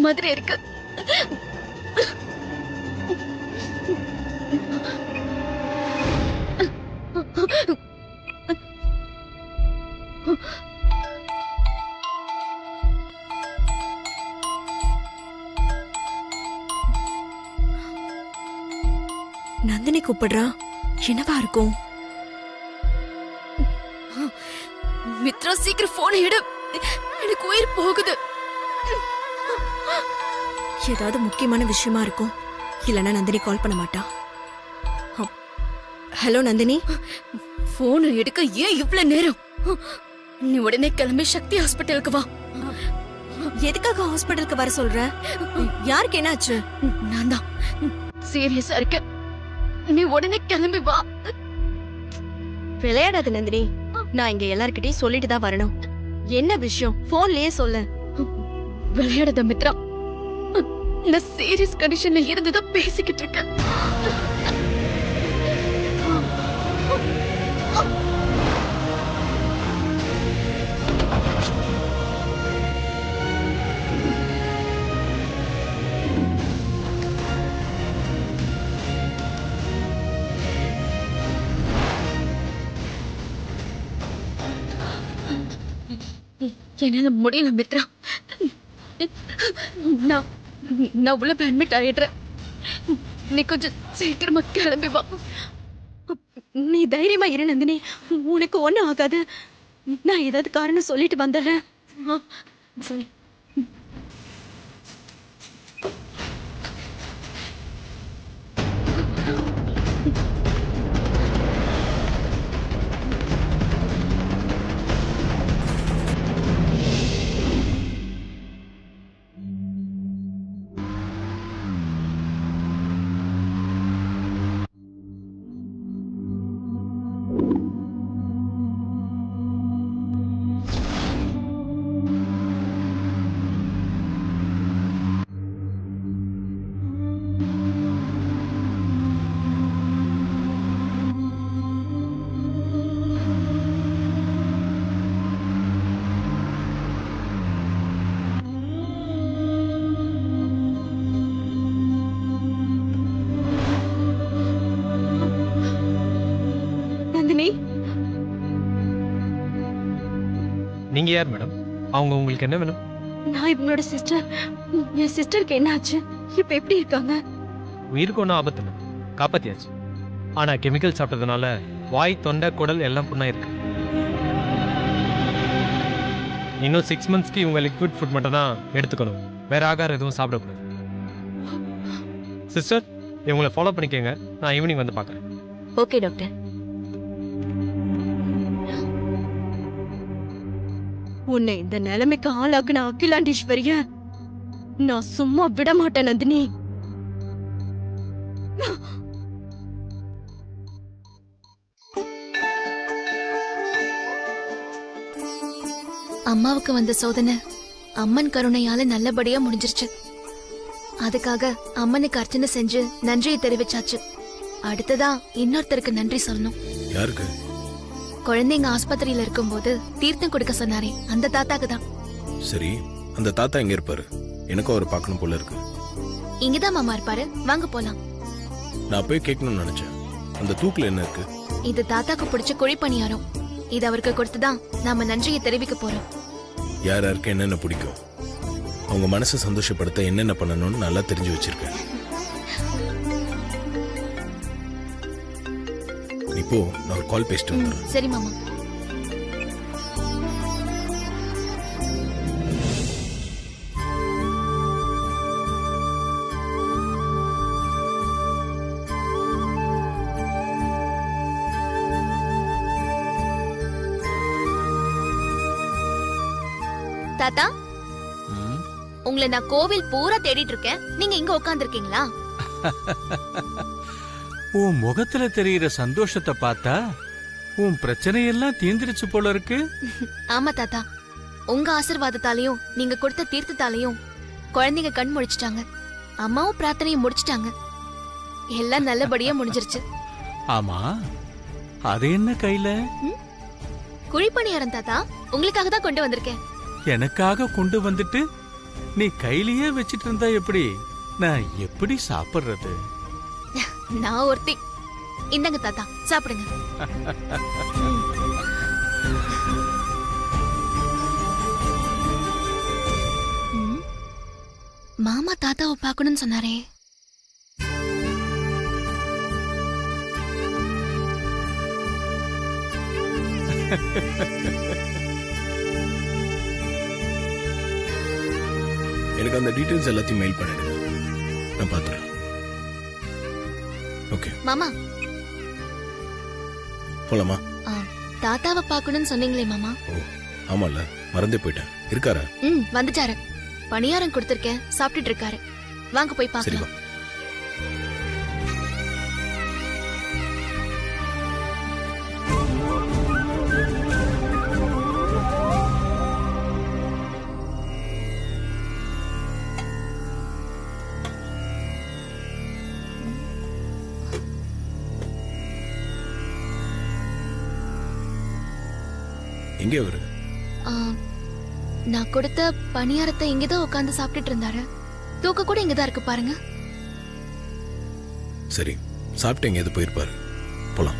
மாதிரி இருக்கு. நந்தினி கூப்பிடுறா, என்னவா இருக்கும்? மித்ரா, சீக்கிரம் போன் எடு, எனக்கு உயிர் போகுது. ஏதாவது முக்கியமான விஷயமா இருக்கும், இல்லனா நந்தினி கால் பண்ண மாட்டா. ஹலோ நந்தினி. போன் எடுக்க ஏன் இவ்வளவு நேரம்? நீ உடனே கிளம்பி சக்தி ஹாஸ்பிட்டலுக்கு வா. எதுக்காக ஹாஸ்பிட்டலுக்கு வர சொல்ற? யாருக்கு என்னாச்சு? நான் தான் சீரியஸா இருக்கேன், நீ உடனே கிளம்பி வா. விளையாடாத நந்தினி, நான் இங்க எல்லார்கிட்டயும் சொல்லிட்டு தான் வரணும். என்ன விஷயம் போன்லயே சொல்லு. விளையாடாத மித்ரா, நான் சீரியஸ் கண்டிஷன்ல இருந்துதான் பேசிக்கிட்டு இருக்கேன். என்னால முடியல மித்ரா, நான் உள்ள அட்மிட் ஆயிடுறேன். நீ கொஞ்சம் சீக்கிரமா கிளம்பி வா. நீ தைரியமா இரு நந்தினி, உனக்கு ஒண்ணும் ஆகாது. நான் ஏதாவது காரணம் சொல்லிட்டு வந்துடுறேன். சரி. நந்தினி, நீங்க யார் மேடம்? அவங்க உங்களுக்கு என்ன வேணும்? நான் இவங்களோட சிஸ்டர். என் சிஸ்டருக்கு என்ன ஆச்சு? இப்ப எப்படி இருக்காங்க? உயிருக்கு ஒன்றும் ஆபத்து இல்லை, காப்பாத்தியாச்சு. ஆனா கெமிக்கல் சாப்பிட்டதுனால வாய், தொண்டை, குடல் எல்லாம் புண்ணாயிருக்கு. இன்னும் 6 மந்த்ஸ்க்கு இவங்க லிக்விட் ஃபுட் மட்டும் தான் எடுத்துக்கணும், வேற ஆகாரம் எதுவும் சாப்பிடக்கூடாது. சிஸ்டர், இவங்களை ஃபாலோ பண்ணிக்கங்க, நான் ஈவினிங் வந்து பார்க்குறேன். Okay doctor. உன்னை இந்த நிலைமைக்கு ஆளாக்குன அகிலாண்டீஸ்வரிய நான் சும்மா விட மாட்டேன் நந்தினி. அம்மாவுக்கு வந்த சோதனை அம்மன் கருணையால நல்லபடியா முடிஞ்சிருச்சு. அதுக்காக அம்மனுக்கு அர்ச்சனை செஞ்சு நன்றியை தெரிவிச்சாச்சு. அடுத்ததா இன்னொருத்தருக்கு நன்றி சொல்லணும். யாருக்கு? குழந்தைங்க ஆஸ்பத்திரியில இருக்கும்போது தீர்த்தம் கொடுக்க சொன்னாரே, அந்த தாத்தாக்கு தான். சரி, அந்த தாத்தா எங்க இருப்பாரு? எனக்கும் அவரை பார்க்கணும் போல இருக்கு. இங்கதான் மாமா இருப்பாரு, வாங்க போலாம். நான் போய் கேட்கணும்னு நினைச்சேன். அந்த தூக்குல என்ன இருக்கு? இது தாத்தாக்கு பிடிச்ச குழி பணியாரம். இது அவருக்கு கொடுத்துதான் நாம நன்றியை தெரிவிக்க போறோம். யார் யாருக்கு என்னென்ன பிடிக்கும், அவங்க மனசை சந்தோஷப்படுத்த என்னென்ன பண்ணணும்னு நல்லா தெரிஞ்சு வச்சிருக்கேன். இப்போ நான் ஒரு கால் பேசிட்டு வந்துடுறேன். சரி மாமா. தாத்தா, உங்களை நான் கோவில் பூரா தேடிட்டு இருக்கேன், நீங்க இங்க உட்கார்ந்து இருக்கீங்களா? உன் முகத்துல தெரியுற சந்தோஷத்தை பார்த்தா உன் பிரச்சனையெல்லாம் தீர்ந்துருச்சு போல இருக்கு. ஆமா தாத்தா, உங்க ஆசீர்வாதத்தாலையும் நீங்க கொடுத்த தீர்த்தத்தாலையும் குழந்தைங்க கண் முழிச்சிட்டாங்க, அம்மாவும் பிரார்த்தனையும் முடிச்சிட்டாங்க. எல்லாம் நல்லபடியா முடிஞ்சிருச்சு. ஆமா, அது என்ன கையில? குழிப்பணியாரம் தாத்தா, உங்களுக்காக தான் கொண்டு வந்திருக்கேன். எனக்காக கொண்டு வந்துட்டு நீ கையிலேயே வச்சிட்டு இருந்தா எப்படி? நான் எப்படி சாப்பிடுறது? நான் ஒருத்தி. இந்தங்க தாத்தா, சாப்பிடுங்க. ம். மாமா தாத்தாவை பார்க்கணும்னு சொன்னாரே. எனக்கு அந்த டீடைல்ஸ் எல்லாத்தையும் மெயில் பண்ணிடுங்க, நான் பார்த்துறேன். ஓகே மாமா, போலாமா? தாத்தாவை பார்க்கணும்னு சொன்னீங்களே மாமா. ஓ ஆமால, மறந்தே போயிட்டேன். இருக்காரா? வந்துட்டாரு. பணியாரம் கொடுத்திருக்கேன், சாப்பிட்டுட்டு இருக்காரு. வாங்க போய் சரி பார்க்கலாம். வா. எங்கே அவரு? ஆ, நான் கொடுத்த பணியாரத்தை இங்கதான் உட்கார்ந்து சாப்பிட்டுட்டு இருந்தாரு. தூக்க கூட இங்கதான் இருக்கு பாருங்க. சரி, சாப்பிட்டு எங்கேயாவது போயிருப்பாரு. போலாம்.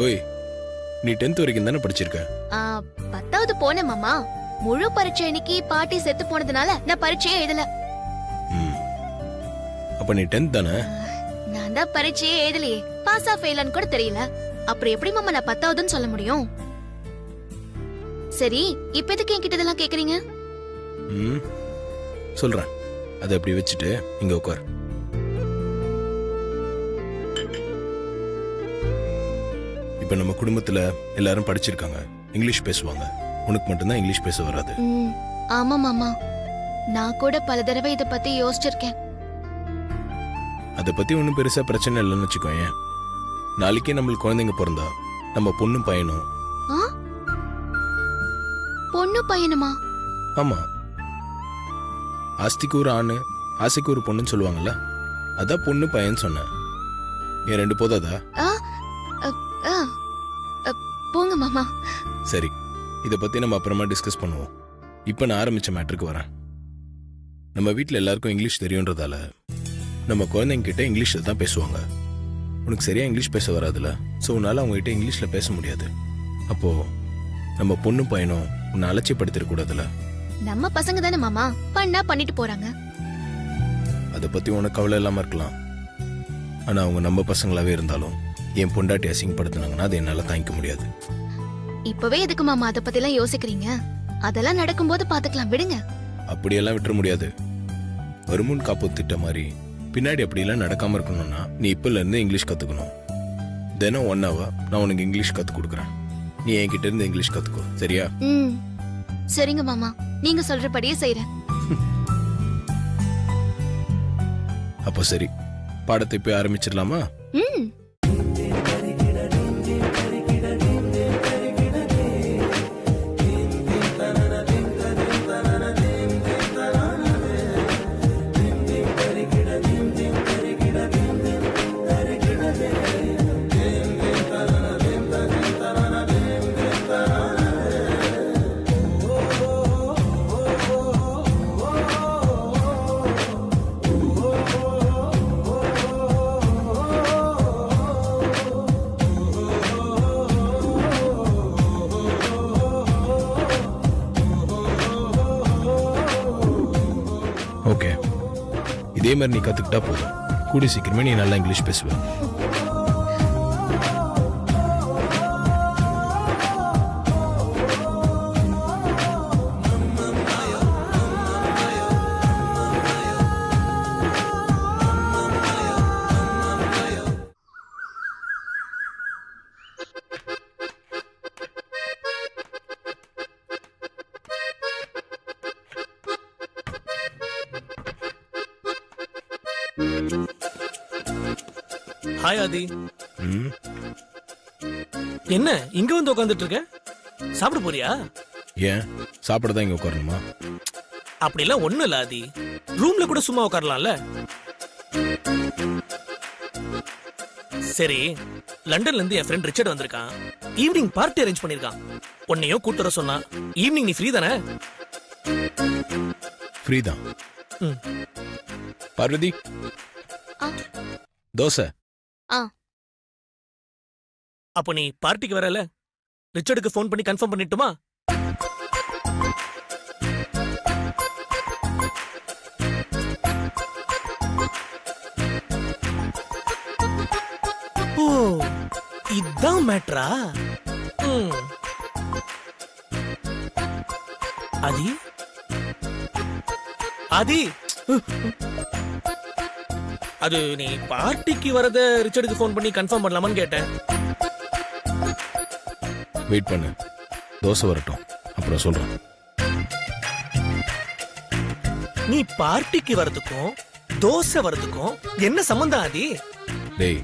ஓய், நீ 10th வரைக்கும் தானே படிச்சிருக்க? 10வது போனேன் மாமா. முழு பரீட்சை அன்னைக்கு பாட்டி செத்து போனதுனால நான் பரீட்சையே எழுதல. ம். அப்ப நீ 10th தானே? நான் தான் பரீட்சையே எழுதலையே. பாஸ் ஆ ஃபெயிலான்னு கூட தெரியல. அப்புறம் எப்படி மாமா நான் 10வதுன்னு சொல்ல முடியும்? சரி, இப்ப எதுக்கு என்கிட்ட இதெல்லாம் கேக்குறீங்க? ம், சொல்றேன். அதை அப்படி வச்சுட்டு இங்க உட்கார். இப்ப நம்ம குடும்பத்துல எல்லாரும் படிச்சிருக்காங்க, இங்கிலீஷ் பேசுவாங்க. உனக்கு மட்டும்தான் இங்கிலீஷ் பேச வராது. ஆமா மாமா, நான் கூட பல தடவை இத பத்தி யோசிச்சிருக்கேன். அதை பத்தி ஒன்றும் பெருசா பிரச்சனை இல்லைன்னு வச்சுக்கோங்க. நாளைக்கே நம்மளுக்கு குழந்தைங்க பிறந்தா நம்ம பொண்ணும் பையனும். பொண்ணு பையனுமா? ஆமா, ஆஸ்திக்கு ஒரு ஆணு ஆசைக்கு ஒரு பொண்ணுன்னு சொல்லுவாங்கல்ல, அதான் பொண்ணு பையன் சொன்னேன். என் 2 போதாதா? போங்க மாமா. சரி, இதை பத்தி நம்ம அப்புறமா டிஸ்கஸ் பண்ணுவோம். இப்ப நான் ஆரம்பிச்ச மேட்டருக்கு வரேன். நம்ம வீட்டில் எல்லாருக்கும் இங்கிலீஷ் தெரியுன்றதால நம்ம குழந்தைங்க கிட்ட இங்கிலீஷ்ல தான் பேசுவாங்க. உனக்கு சரியா இங்கிலீஷ் பேச வராதுல, ஸோ உன்னால அவங்க கிட்ட இங்கிலீஷ்ல பேச முடியாது. அப்போ நம்ம பொண்ணு பையனும் உன்னை அலட்சியப்படுத்திட கூடாதுல. நம்ம பசங்க தானே மாமா, பண்ணா பண்ணிட்டு போறாங்க. அதை பத்தி உனக்கு கவலை இல்லாம இருக்கலாம். ஆனா அவங்க நம்ம பசங்களாவே இருந்தாலும் என் பொண்டாட்டி அசிங்கப்படுத்தினாங்கன்னா அதை என்னால தாங்கிக்க முடியாது. இப்பவே எதுக்கு மாமா அதை பத்தி எல்லாம் யோசிக்கிறீங்க? அதெல்லாம் நடக்கும்போது பாத்துக்கலாம், விடுங்க. அப்படியெல்லாம் விட்டுற முடியாது. வருமுன் காப்பு திட்ட மாதிரி பின்னாடி அப்படியெல்லாம் நடக்காம இருக்கணும்னா நீ இப்பல இருந்து இங்கிலீஷ் கத்துக்கணும். தினம் 1 hour நான் உனக்கு இங்கிலீஷ் கத்து கொடுக்குறேன். நீ என்கிட்ட இருந்து இங்கிலீஷ் கத்துக்கோ, சரியா? சரிங்க மாமா, நீங்க சொல்றபடியே செய்றேன். அப்போ சரி, பாடத்தை போய் ஆரம்பிச்சிடலாமா? ஓகே, இதே மாதிரி நீ கத்துக்கிட்டா போதும். கூடி சீக்கிரமே நீ நல்லா இங்கிலீஷ் பேசுவ. ஹாய் ஆதி. ம் என்ன இங்க வந்து உட்காந்துட்டு இருக்க? சாப்பிட போறியா? ஏன் சாப்பிட தான் இங்கே உட்காரணுமா? அப்படிலாம் ஒண்ணும் இல்ல ஆதி. ரூம்ல கூட சும்மா உட்காரலாம்ல. சரி, லண்டன்ல இருந்து என் ஃப்ரெண்ட் ரிச்சர்ட் வந்திருக்கான். ஈவினிங் பார்ட்டி அரேஞ்ச் பண்ணிருக்கான். உன்னையும் கூட்டு வர சொன்னான். ஈவினிங் நீ ஃப்ரீ தானே? ஃப்ரீ தான். ம். பார்வதி ஆ. தோசை. அப்போ நீ பார்ட்டிக்கு வரல? ரிச்சர்டுக்கு ஃபோன் பண்ணி கன்ஃபார்ம் பண்ணிட்டுமா? ஓ, இதான் மேட்ரா? ஆதி ஆதி, அது நீ பார்ட்டிக்கு வரத ரிச்சர்டுக்கு ஃபோன் பண்ணி கன்ஃபார்ம் பண்ணலாமான்னு கேட்டேன். வெயிட் பண்ணு, தோசை வரட்டும், அப்புறம் சொல்றேன். நீ பார்ட்டிக்கு வரதுக்கும் தோசை வரதுக்கும் என்ன சம்பந்தம் ஆதி? டேய்,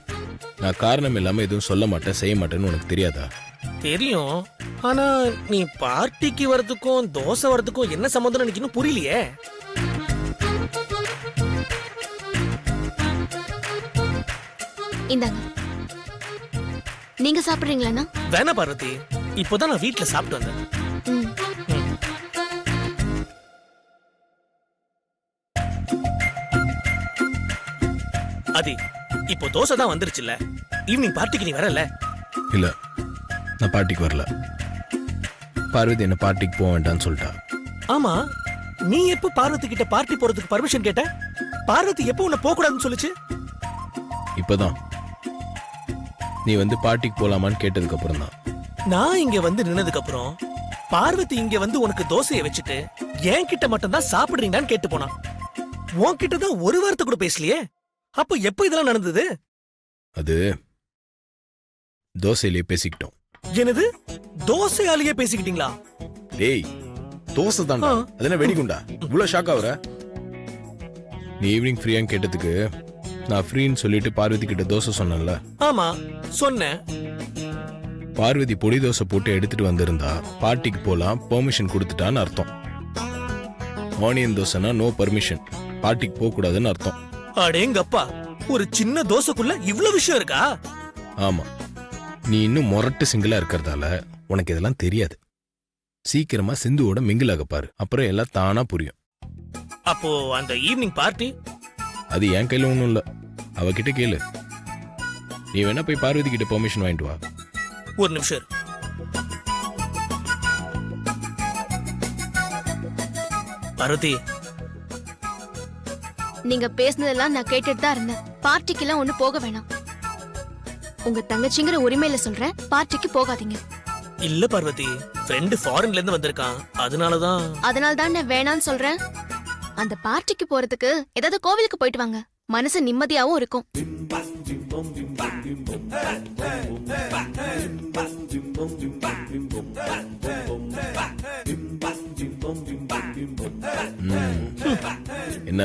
நான் காரணம் இல்லாம எதுவும் சொல்ல மாட்டேன், செய்ய மாட்டேன்னு உனக்கு தெரியாதா? தெரியும். ஆனா நீ பார்ட்டிக்கு வரதுக்கும் தோசை வரதுக்கும் என்ன சம்பந்தம் எனக்கு இன்னும் புரியலையே. இந்தாங்க. நீங்க சாப்பிடுறீங்களாண்ணா? வேணா பார்வதி, இப்போதான் நான் வீட்ல சாப்பிட்டு வந்தேன். ம். ம். ஆதி, இப்போ தோசை தான் வந்துருச்சுல்ல, ஈவினிங் பார்ட்டிக்கு நீ வரல? இல்ல, நான் பார்ட்டிக்கு வரல. பார்வதி என்ன பார்ட்டிக்கு போக வேண்டாம்னு சொல்லிட்டா. ஆமா, நீ எப்போ பார்வதி கிட்ட பார்ட்டி போறதுக்கு பர்மிஷன் கேட்ட? பார்வதி எப்போ உன்னை போக கூடாதுன்னு சொல்லுச்சு? இப்பதான் நீ வந்து பார்ட்டிக்கு போலாமான்னு கேட்டதுக்கு அப்புறம் தான். நான் இங்க வந்து நின்னதுக்கு அப்புறம் பார்வதி இங்க வந்து உனக்கு தோசையை வச்சுட்டு என் கிட்ட மட்டும் தான் சாப்பிடுறீங்கன்னு கேட்டு போனான். உன்கிட்ட தான் ஒரு வார்த்தை கூட பேசலையே. அப்போ எப்போ இதெல்லாம் நடந்தது? அது தோசையிலேயே பேசிக்கிட்டோம். என்னது, தோசையாலேயே பேசிக்கிட்டீங்களா? டேய், தோசை தான்டா, அது என்ன வெடிகுண்டா? இவ்வளவு ஷாக் ஆகுற? நீ ஈவினிங் ஃப்ரீயான்னு கேட்டதுக்கு நான் ஃப்ரீன்னு சொல்லிட்டு பார்வதி கிட்ட தோசை சொன்னேன்ல. ஆமா சொன்னேன். பார்வதி பொடி தோசை போட்டு எடுத்துட்டு வந்திருந்தா பார்ட்டிக்கு போலாம் பெர்மிஷன் கொடுத்துட்டான்னு அர்த்தம். ஆனியன் தோசைனா நோ பர்மிஷன், பார்ட்டிக்கு போக கூடாதுன்னு அர்த்தம். அடேங்கப்பா, ஒரு சின்ன தோசைக்குள்ள இவ்ளோ விஷயம் இருக்கா? ஆமா, நீ இன்னும் மொரட்டு சிங்கிளா இருக்கிறதால உனக்கு இதெல்லாம் தெரியாது. சீக்கிரமா சிந்துவோட மிங்கிலாக பாரு, அப்புறம் எல்லாம் தானா புரியும். அப்போ அந்த ஈவினிங் பார்ட்டி? அது என் கையில ஒண்ணும் இல்ல, அவகிட்ட கேளு. நீ வேணா போய் பார்வதி கிட்ட பெர்மிஷன் வாங்கிட்டு வா. ஒரு நிமிஷம் இரு. பார்வதி, நீங்க பேசுனதெல்லாம் நான் கேட்டுட்டு தான் இருந்தேன். பார்ட்டிக்கெல்லாம் ஒண்ணு போக வேணாம். உங்க தங்கச்சிங்கிற உரிமையில சொல்றேன், பார்ட்டிக்கு போகாதீங்க. இல்ல பார்வதி, ஃப்ரெண்ட் ஃபாரின்ல இருந்து வந்திருக்கான், அதனாலதான். அதனால தான் நான் வேணான்னு சொல்றேன். அந்த பார்ட்டிக்கு போறதுக்கு ஏதாவது கோவிலுக்கு போயிட்டு வாங்க, மனசு நிம்மதியாவும் இருக்கும். என்ன,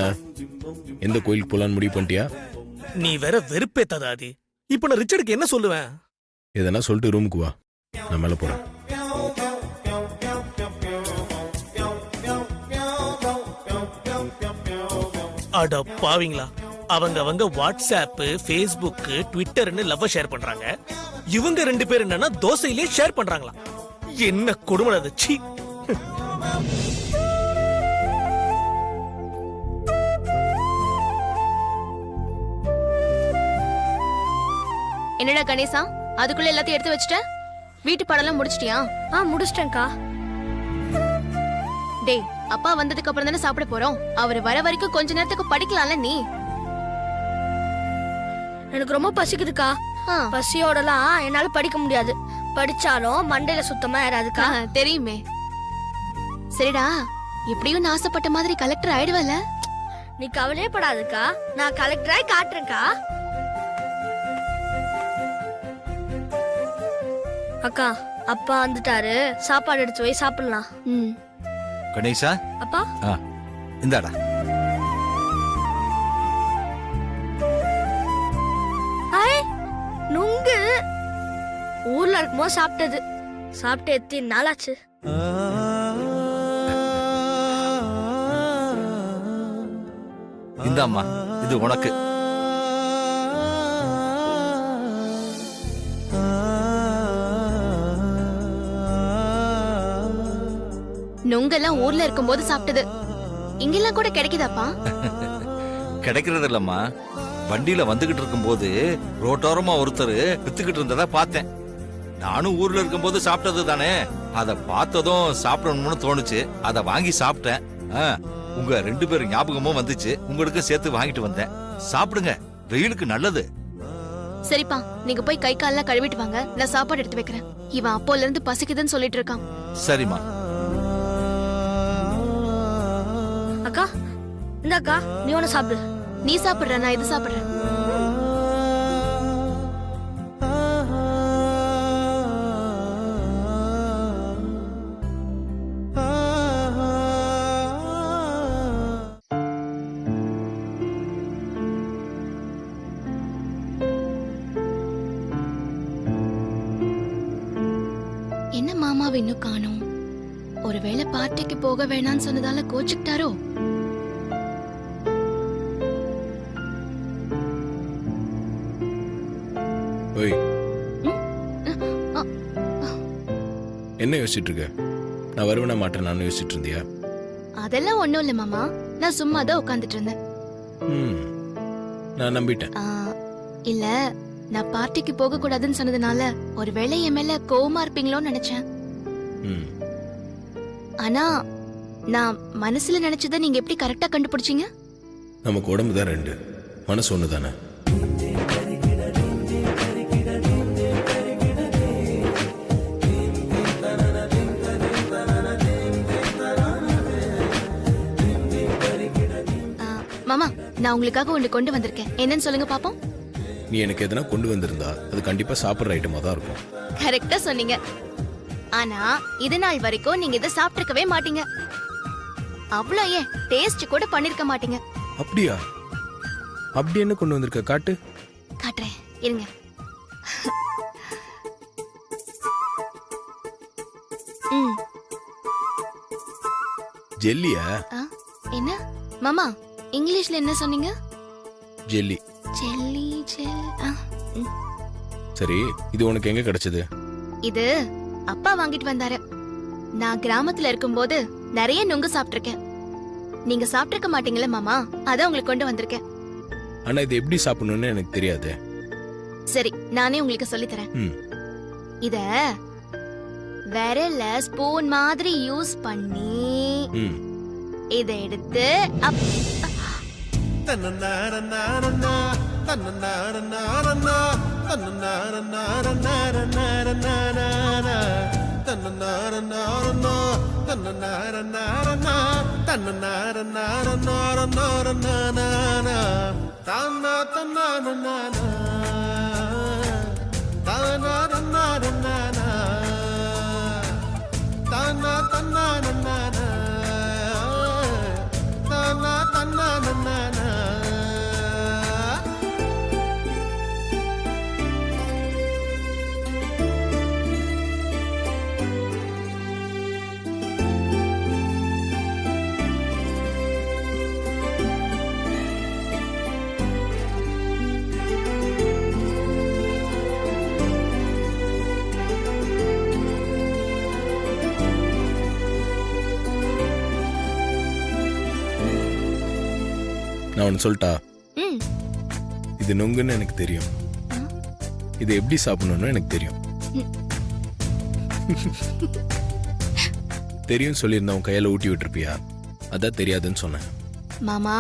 எந்த கோயிலுக்கு போலான்னு முடிவு பண்ணிட்டியா? நீ வேற வெறுப்பேத்தாத ஆதி. இப்ப நான் ரிச்சர்டுக்கு என்ன சொல்லுவேன்? எதனா சொல்லிட்டு ரூமுக்கு வா, நான் மேல போறேன். அட பாவீங்களா, அவங்க வாட்ஸ்அப், ஃபேஸ்புக், ட்விட்டர்னு லவ் ஷேர் பண்றாங்க. இவங்க ரெண்டு பேர் என்னன்னா தோசையிலே ஷேர் பண்றாங்களா? என்ன கொடுமை அது! சீ. என்னடா கணேசா, அதுக்குள்ள எல்லாத்தையும் எடுத்து வச்சுட்ட? வீட்டு பாடெல்லாம் முடிச்சிட்டியா? முடிச்சிட்டேன்க்கா. டேய், அப்பா வந்ததுக்கு அப்புறம் தானே சாப்பிட போறோம். அவர் வர வரைக்கும் கொஞ்ச நேரத்துக்கு படிக்கலாம்ல நீ. எனக்கு ரொம்ப பசிக்குதுக்கா. பசியோடலாம் என்னால படிக்க முடியாது. படிச்சாலும் மண்டையில சுத்தமா ஏறாதுக்கா. தெரியுமே. சரிடா, எப்படியும் நான் ஆசைப்பட்ட மாதிரி கலெக்டர் ஆயிடுவல. நீ கவலையே படாதுக்கா, நான் கலெக்டராய் காட்டுறேன்க்கா. அக்கா, அப்பா வந்துட்டாரு, சாப்பாடு எடுத்து போய் சாப்பிடலாம். கணேசா, அப்பா இந்தாடா. ஊர்ல இருக்கும்போது சாப்பிட்டது. சாப்பிட்டு எத்தனை நாளாச்சு? இந்தாம்மா, இது உனக்கு. நுங்கெல்லாம் ஊர்ல இருக்கும்போது சாப்பிட்டது இங்கெல்லாம் கூட கிடைக்குதாப்பா? கிடைக்கிறது இல்லம்மா, வண்டியில வந்துகிட்டு இருக்கும்போது ரோட்டோரமா ஒருத்தர் வித்துக்கிட்டு இருந்ததா பார்த்தேன். நானும் ஊர்ல இருக்கும்போது சாப்பிட்டது தானே, அத பார்த்ததும் சாப்பிடணும்னு தோணுச்சு. அத வாங்கி சாப்பிட்டேன். உங்க 2 பேரும் ஞாபகமும் வந்துச்சு, உங்களுக்கு சேர்த்து வாங்கிட்டு வந்தேன். சாப்பிடுங்க, வெயிலுக்கு நல்லது. சரிப்பா, நீங்க போய் கை கால்லாம் கழுவிட்டு வாங்க, நான் சாப்பாடு எடுத்து வைக்கிறேன். இவன் அப்போல இருந்து பசிக்குதுன்னு சொல்லிட்டு இருக்கான். சரிம்மா. அக்கா, இந்த அக்கா நீ ஒண்ணு சாப்பிடு. நீ சாப்பிடுற, நான் இது சாப்பிடுறேன். என்ன மாமாவை இன்னும் காணோம்? ஒருவேளை பார்ட்டிக்கு போக வேணாம்னு சொன்னதால கோச்சுக்கிட்டாரோ? ஓய், என்ன யோசிச்சுட்டு இருக்க? நான் வருவேனா மாட்டேன் நான் யோசிச்சுட்டு இருந்தியா? அதெல்லாம் ஒண்ணும் இல்ல மாமா, நான் சும்மா தான் உட்கார்ந்துட்டு இருந்தேன். நான் நம்பிட்டேன். இல்ல, நான் பார்ட்டிக்கு போக கூடாதுன்னு சொன்னதுனால ஒருவேளை என் மேல கோவமா இருப்பீங்களோன்னு நினைச்சேன். ஆனா நான் மனசுல நினைச்சதை நீங்க எப்படி கரெக்டா கண்டுபிடிச்சீங்க? நமக்கு உடம்பு தான் 2, மனசு ஒண்ணு தானே. மாமா, நான் உங்களுக்காக ஒண்ணு கொண்டு வந்திருக்கேன். என்னன்னு சொல்லுங்க பாப்போம். நீ எனக்கு எதனா கொண்டு வந்திருந்தா அது கண்டிப்பா சாப்பிட்ற ஐட்டமா தான் இருக்கும். கரெக்டா சொன்னீங்க. ஆனா இது நாள் வரைக்கும் நீங்க இதை சாப்பிட்டிருக்கவே மாட்டீங்க. அவ்வளோ ஏன் டேஸ்ட் கூட பண்ணிருக்க மாட்டீங்க. அப்படியா? அப்படி என்ன கொண்டு வந்திருக்க? காட்டு. காட்டுறேன், இருங்க. ஜெல்லியா? என்ன மாமா, இங்கிலீஷ்ல என்ன சொன்னீங்க? ஜெல்லி. ஜெல்லி சரி, இது உனக்கு எங்க கிடைச்சது? இது அப்பா வாங்கிட்டு வந்தாரு. நான் கிராமத்துல இருக்கும்போது நிறைய நுங்கு சாப்பிட்டிருக்கேன். நீங்க சாப்பிட்டிருக்க மாட்டீங்களா மாமா, அதான் உங்களுக்கு கொண்டு வந்திருக்கேன். ஆனா இது எப்படி சாப்பிடணும்னு எனக்கு தெரியாது. சரி, நானே உங்களுக்கு சொல்லி தரேன். இத விரல்ல ஸ்பூன் மாதிரி யூஸ் பண்ணி இத எடுத்து நான் ஒன்னு சொல்லிட்டா? இது நுங்குன்னு எனக்கு தெரியும். இது எப்படி சாப்பிடணும்னு எனக்கு தெரியும். தெரியும் சொல்லியிருந்தா உன் கையால ஊட்டி விட்டுருப்பியா? அதான் தெரியாதுன்னு சொன்னேன். மாமா.